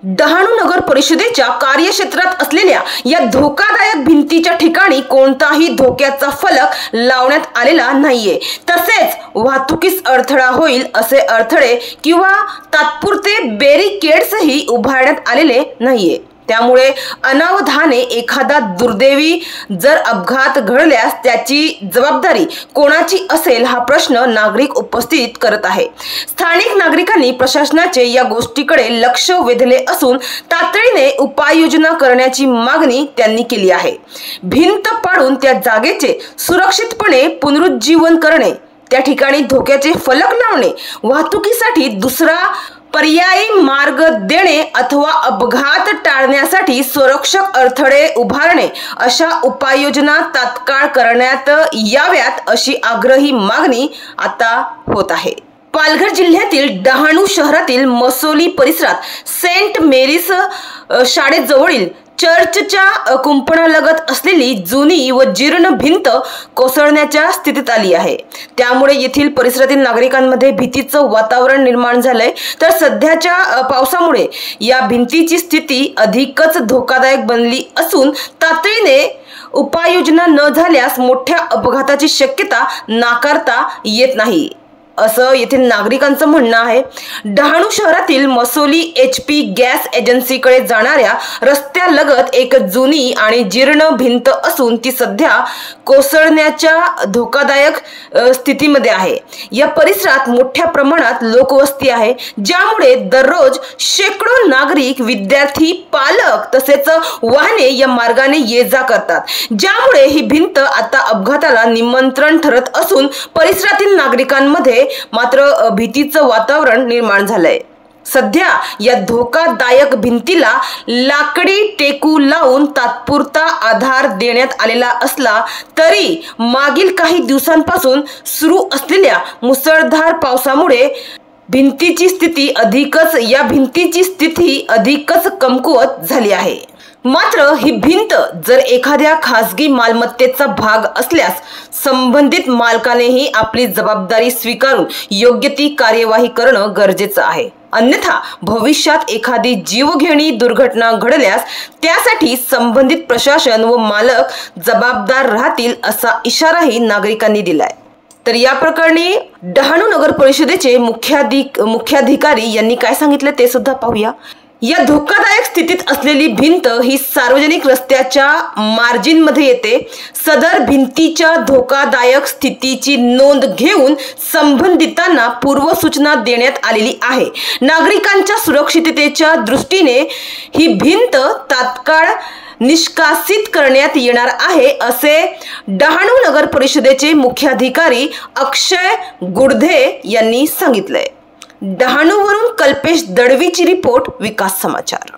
डहाणू नगर परिषदेच्या कार्यक्षेत्रात असलेल्या या धोकादायक भिंतीच्या ठिकाणी कोणताही धोक्याचा फलक लावण्यात आलेला नाहीये। तसेच वाहतुकीस अडथळा होईल असे अडथळे किंवा तात्पुरते बॅरिकेड्सही उभारण्यात आलेले नाहीये। त्यामुळे अनावधाने एखादा दुर्दैवी जर अपघात घडल्यास त्याची जबाबदारी कोणाची असेल हा प्रश्न नागरिक उपस्थित करत आहे। स्थानिक नागरिकांनी प्रशासनाचे या गोष्टीकडे लक्ष वेधले असून तातडीने उपाययोजना करण्याची मागणी त्यांनी केली आहे। भिंत पाडून त्या जागेचे सुरक्षितपणे पुनरुज्जीवन करणे, त्या ठिकाणी धोक्याचे फलक लावणे, वाहतुकीसाठी दुसरा पर्यायी मार्ग देणे अथवा अपघात टाळण्यासाठी सुरक्षक अडथळे उभारणे अशा उपाययोजना तात्काळ करण्यात याव्यात अशी आग्रही मागणी आता होत आहे। पालघर जिल्ह्यातील डहाणू शहरातील मसोली परिसरात सेंट मेरीस शाळेजवळील चर्चच्या कुंपणालगत असलेली जुनी व जीर्ण भिंत कोसळण्याच्या स्थितीत आली आहे। त्यामुळे येथील परिसरातील नागरिकांमध्ये भीतीचं वातावरण निर्माण झालंय। तर सध्याच्या पावसामुळे या भिंतीची स्थिती अधिकच धोकादायक बनली असून तातडीने उपाययोजना न झाल्यास मोठ्या अपघाताची शक्यता नाकारता येत नाही असं येथील नागरिकांचं म्हणणं आहे। डहाणू शहरातील मसोली HP गॅस एजन्सीकडे जाणाऱ्या रस्त्यालगत एक जुनी आणि जीर्ण भिंत असून ती सध्या कोसळण्याच्या धोकादायक स्थितीमध्ये आहे। या परिसरात मोठ्या प्रमाणात लोकवस्ती आहे, ज्यामुळे दररोज शेकडो नागरिक, विद्यार्थी, पालक तसेच वाहने या मार्गाने ये जा करतात, ज्यामुळे ही भिंत आता अपघाताला निमंत्रण ठरत असून परिसरातील नागरिकांमध्ये मात्र भीतीचं वातावरण निर्माण झालंय। सध्या या धोकादायक भिंतीला लाकडी टेकू लावून तात्पुरता आधार देण्यात आलेला असला तरी मागील काही दिवसांपासून सुरू असलेल्या मुसळधार पावसामुळे भिंतीची स्थिती अधिकच कमकुवत झाली आहे। मात्र ही भिंत जर एखाद्या खासगी मालमत्तेचा भाग असल्यास संबंधित मालकानेही आपली जबाबदारी स्वीकारून योग्य ती कार्यवाही करणं गरजेचं आहे। अन्यथा भविष्यात एखादी जीवघेणी दुर्घटना घडल्यास त्यासाठी संबंधित प्रशासन व मालक जबाबदार राहतील असा इशाराही नागरिकांनी दिलाय। तर या प्रकरणी डहाणू नगर परिषदेचे मुख्याधिकारी यांनी काय सांगितले ते सुद्धा पाहूया। या धोकादायक स्थितीत असलेली भिंत ही सार्वजनिक रस्त्याच्या मार्जिन मध्ये येते। सदर भिंतीच्या धोकादायक स्थितीची नोंद घेऊन संबंधितांना पूर्वसूचना देण्यात आलेली आहे। नागरिकांच्या सुरक्षिततेच्या दृष्टीने ही भिंत तात्काळ निष्कासित करण्यात येणार आहे असे डहाणू नगर परिषदेचे मुख्याधिकारी अक्षय गुडधे यांनी सांगितलंय। डहाणूवरून कल्पेश दळवीची रिपोर्ट, विकास समाचार।